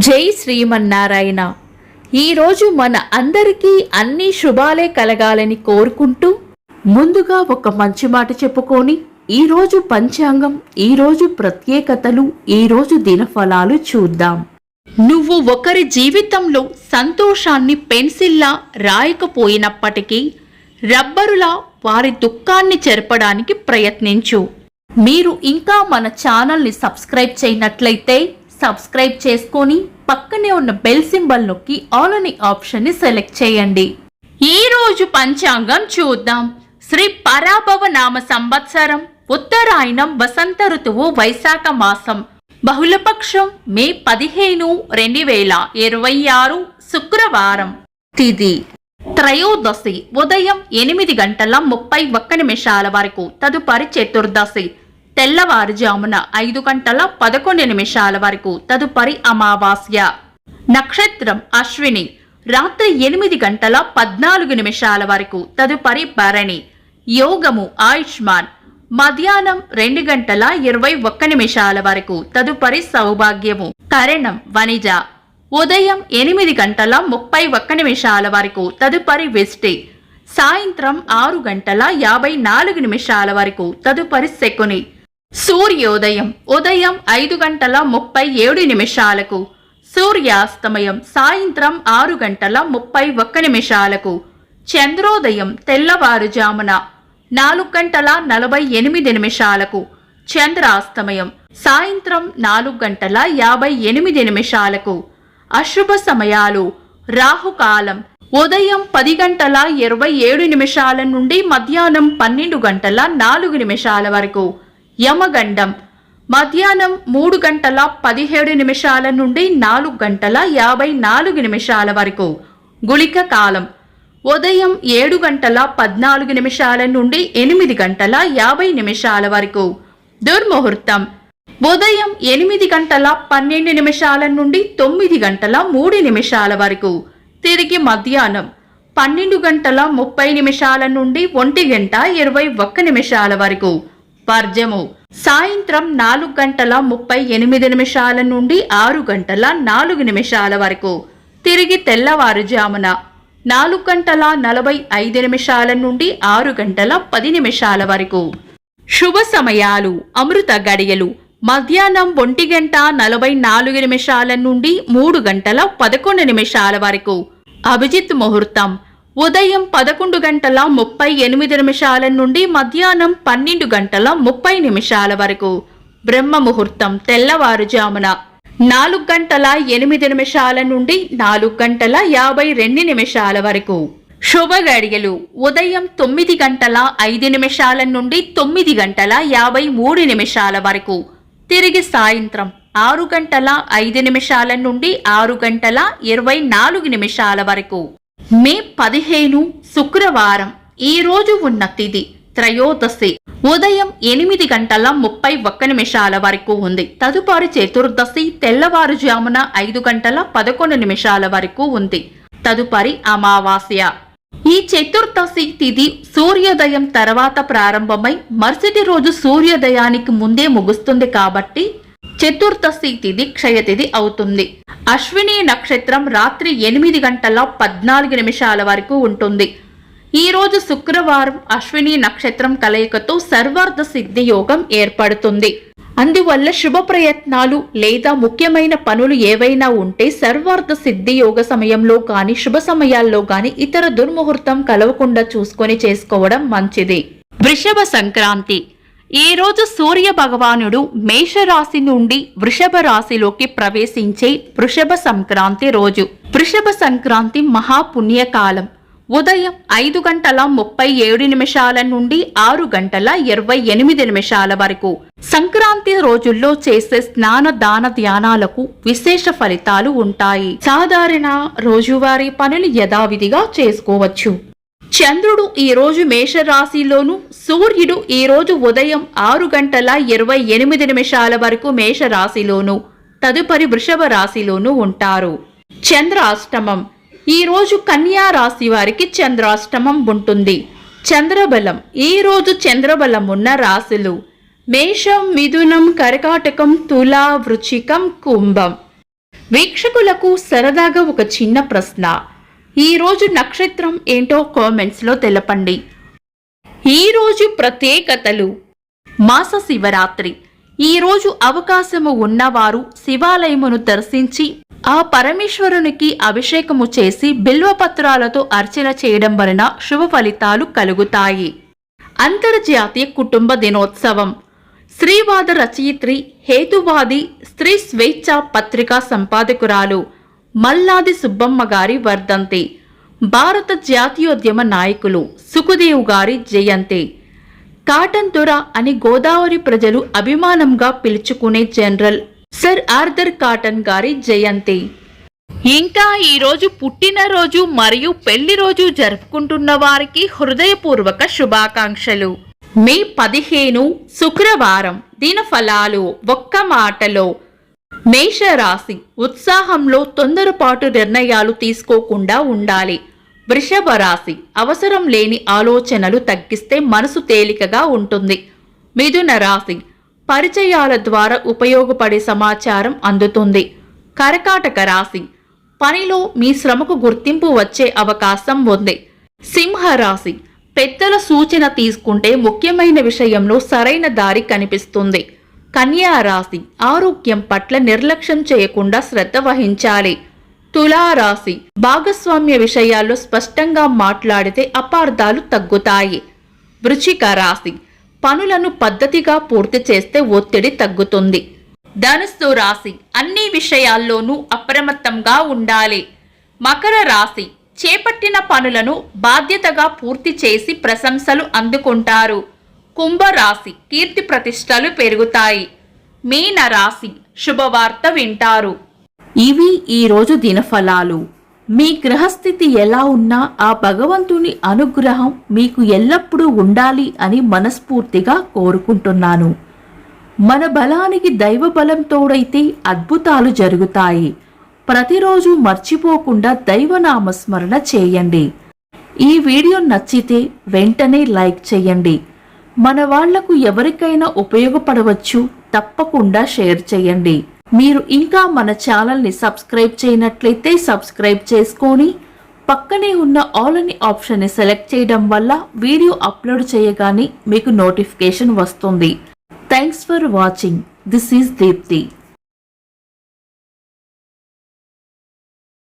జై శ్రీమన్నారాయణ. ఈరోజు మన అందరికీ అన్ని శుభాలే కలగాలని కోరుకుంటూ ముందుగా ఒక మంచి మాట చెప్పుకొని ఈరోజు పంచాంగం, ఈరోజు ప్రత్యేకతలు, ఈరోజు దినఫలాలు చూద్దాం. నువ్వు ఒకరి జీవితంలో సంతోషాన్ని పెన్సిల్లా రాయకపోయినప్పటికీ రబ్బరులా వారి దుఃఖాన్ని చెరపడానికి ప్రయత్నించు. మీరు ఇంకా మన ఛానల్ని సబ్స్క్రైబ్ చేయనట్లయితే సబ్స్క్రైబ్ చేసుకొని పక్కనే ఉన్న బెల్ సింబల్ నొక్కి ఆల్ అనే ఆప్షన్ని సెలెక్ట్ చేయండి. ఈ రోజు పంచాంగం చూద్దాం. శ్రీ పరాభవ నామ సంవత్సరం, ఉత్తరాయణం, వసంత ఋతువు, వైశాఖ మాసం, బహుళపక్షం, మే 15, 2026, శుక్రవారం. తిథి త్రయోదశి ఉదయం 8:31 వరకు, తదుపరి చతుర్దశి తెల్లవారుజామున 5:11 వరకు, తదుపరి అమావాస్య. నక్షత్రం అశ్విని రాత్రి 8:14 వరకు, తదుపరి భరణి. యోగము ఆయుష్మాన్ మధ్యాహ్నం 2:21 వరకు, తదుపరి సౌభాగ్యము. కరణం వనిజ ఉదయం 8:31 వరకు, తదుపరి విష్టి. సాయంత్రం 6:54 వరకు, తదుపరి శకుని. సూర్యోదయం ఉదయం 5:37, సూర్యాస్తమయం సాయంత్రం 6:31. చంద్రోదయం తెల్లవారుజామున 4:48, చంద్రాస్తమయం సాయంత్రం 4:58. అశుభ సమయాలు రాహుకాలం ఉదయం 10:27 నుండి మధ్యాహ్నం 12:04 వరకు. యమగండం మధ్యాహ్నం 3:17 నుండి 4:54 వరకు. గుళిక కాలం ఉదయం 7:14 నుండి 8:50 వరకు. దుర్ముహూర్తం ఉదయం 8:12 నుండి 9:03 వరకు. తిరిగి మధ్యాహ్నం 12:30 నుండి 1:21 వరకు. వర్జము సాయంత్రం 4:38 నుండి 6:04 వరకు. తిరిగి తెల్లవారుజామున 4:45 నుండి 6:10 వరకు. శుభ సమయాలు అమృత గడియలు మధ్యాహ్నం 1:44 నుండి 3:11 వరకు. అభిజిత్ ముహూర్తం ఉదయం 11:38 నుండి మధ్యాహ్నం 12:30 వరకు. బ్రహ్మ ముహూర్తం తెల్లవారుజామున 4:08 నుండి 4:52 వరకు. శుభ గడియలు ఉదయం 9:05 నుండి 9:53 వరకు. తిరిగి సాయంత్రం 6:05 నుండి 6:24 వరకు. మే 15 శుక్రవారం. ఈ రోజు ఉన్న తిథి త్రయోదశి ఉదయం 8:31 వరకు ఉంది. తదుపరి చతుర్దశి తెల్లవారుజామున 5:11 వరకు ఉంది. తదుపరి అమావాస్య. ఈ చతుర్దశి తిథి సూర్యోదయం తర్వాత ప్రారంభమై మరుసటి రోజు సూర్యోదయానికి ముందే ముగుస్తుంది కాబట్టి చతుర్దశి తిథి క్షయతిథి అవుతుంది. అశ్విని నక్షత్రం రాత్రి 8:14 వరకు ఉంటుంది. ఈ రోజు శుక్రవారం అశ్విని నక్షత్రం కలయికతో సర్వార్థ సిద్ధి యోగం ఏర్పడుతుంది. అందువల్ల శుభ ప్రయత్నాలు లేదా ముఖ్యమైన పనులు ఏవైనా ఉంటే సర్వార్థ సిద్ధి యోగ సమయంలో గాని శుభ సమయాల్లో గాని ఇతర దుర్ముహూర్తం కలవకుండా చూసుకొని చేసుకోవడం మంచిది. వృషభ సంక్రాంతి. ఈ రోజు సూర్య భగవానుడు మేషరాశి నుండి వృషభ రాశిలోకి ప్రవేశించే వృషభ సంక్రాంతి రోజు. వృషభ సంక్రాంతి మహాపుణ్యకాలం ఉదయం 5:37 నుండి 6:28 వరకు. సంక్రాంతి రోజుల్లో చేసే స్నాన దాన ధ్యానాలకు విశేష ఫలితాలు ఉంటాయి. సాధారణ రోజువారీ పనులు యథావిధిగా చేసుకోవచ్చు. చంద్రుడు ఈ రోజు మేషరాశిలోను, సూర్యుడు ఈ రోజు ఉదయం 6:28 వరకు మేషరాశిలోను, తదుపరి వృషభ రాశిలోను ఉంటారు. చంద్రాష్టమం. ఈ రోజు కన్యా రాశి వారికి చంద్రాష్టమం ఉంటుంది. చంద్రబలం. ఈ రోజు చంద్రబలం ఉన్న రాశులు మేషం, మిథునం, కర్కాటకం, తుల, వృశ్చికం, కుంభం. వీక్షకులకు సరదాగా ఒక చిన్న ప్రశ్న. ఈరోజు నక్షత్రం ఏంటో కామెంట్స్లో తెలపండి. ఈరోజు ప్రత్యేకతలు. మాస శివరాత్రి. ఈరోజు అవకాశము ఉన్నవారు శివాలయమును దర్శించి ఆ పరమేశ్వరునికి అభిషేకము చేసి బిల్వపత్రాలతో అర్చన చేయడం వలన శుభ ఫలితాలు కలుగుతాయి. అంతర్జాతీయ కుటుంబ దినోత్సవం. స్త్రీవాద రచయిత్రి, హేతువాది, స్త్రీ స్వేచ్ఛ పత్రికా సంపాదకురాలు మల్లాది సుబ్బమ్మ గారి వర్ధంతి. భారత జాతీయోద్యమ నాయకులు సుఖదేవ్ గారి జయంతి. కాటన్ దొర అని గోదావరి ప్రజలు అభిమానంగా పిలుచుకునే జనరల్ సర్ ఆర్థర్ కాటన్ గారి జయంతి. ఇంకా ఈరోజు పుట్టినరోజు మరియు పెళ్లి రోజు జరుపుకుంటున్న వారికి హృదయపూర్వక శుభాకాంక్షలు. మే 15 శుక్రవారం. దినఫలాలు. ఒక్క మాటలో. మేషరాశి. ఉత్సాహంలో తొందరపాటు నిర్ణయాలు తీసుకోకుండా ఉండాలి. వృషభ రాశి. అవసరం లేని ఆలోచనలు తగ్గిస్తే మనసు తేలికగా ఉంటుంది. మిథున రాశి. పరిచయాల ద్వారా ఉపయోగపడే సమాచారం అందుతుంది. కర్కాటక రాశి. పనిలో మీ శ్రమకు గుర్తింపు వచ్చే అవకాశం ఉంది. సింహరాశి. పెద్దల సూచన తీసుకుంటే ముఖ్యమైన విషయంలో సరైన దారి కనిపిస్తుంది. కన్యా రాశి. ఆరోగ్యం పట్ల నిర్లక్ష్యం చేయకుండా శ్రద్ధ వహించాలి. తులారాశి. భాగస్వామ్య విషయాల్లో స్పష్టంగా మాట్లాడితే అపార్థాలు తగ్గుతాయి. వృశ్చిక రాశి. పనులను పద్ధతిగా పూర్తి చేస్తే ఒత్తిడి తగ్గుతుంది. ధనుస్సు రాశి. అన్ని విషయాల్లోనూ అప్రమత్తంగా ఉండాలి. మకర రాశి. చేపట్టిన పనులను బాధ్యతగా పూర్తి చేసి ప్రశంసలు అందుకుంటారు. కుంభరాశి. కీర్తి ప్రతిష్టలు పెరుగుతాయి. మీన రాశి. శుభవార్త వింటారు. ఇవి ఈరోజు దినఫలాలు. మీ గ్రహస్థితి ఎలా ఉన్నా ఆ భగవంతుని అనుగ్రహం మీకు ఎల్లప్పుడూ ఉండాలి అని మనస్ఫూర్తిగా కోరుకుంటున్నాను. మన బలానికి దైవ బలం తోడైతే అద్భుతాలు జరుగుతాయి. ప్రతిరోజు మర్చిపోకుండా దైవనామస్మరణ చేయండి. ఈ వీడియో నచ్చితే వెంటనే లైక్ చేయండి. మన వాళ్లకు ఎవరికైనా ఉపయోగపడవచ్చు. తప్పకుండా షేర్ చేయండి. మీరు ఇంకా మన ఛానల్ని సబ్స్క్రైబ్ చేయనట్లయితే సబ్స్క్రైబ్ చేసుకొని పక్కనే ఉన్న ఆల్ అని ఆప్షన్ని సెలెక్ట్ చేయడం వల్ల వీడియో అప్లోడ్ చేయగానే మీకు నోటిఫికేషన్ వస్తుంది. Thanks for watching. This is Deepti.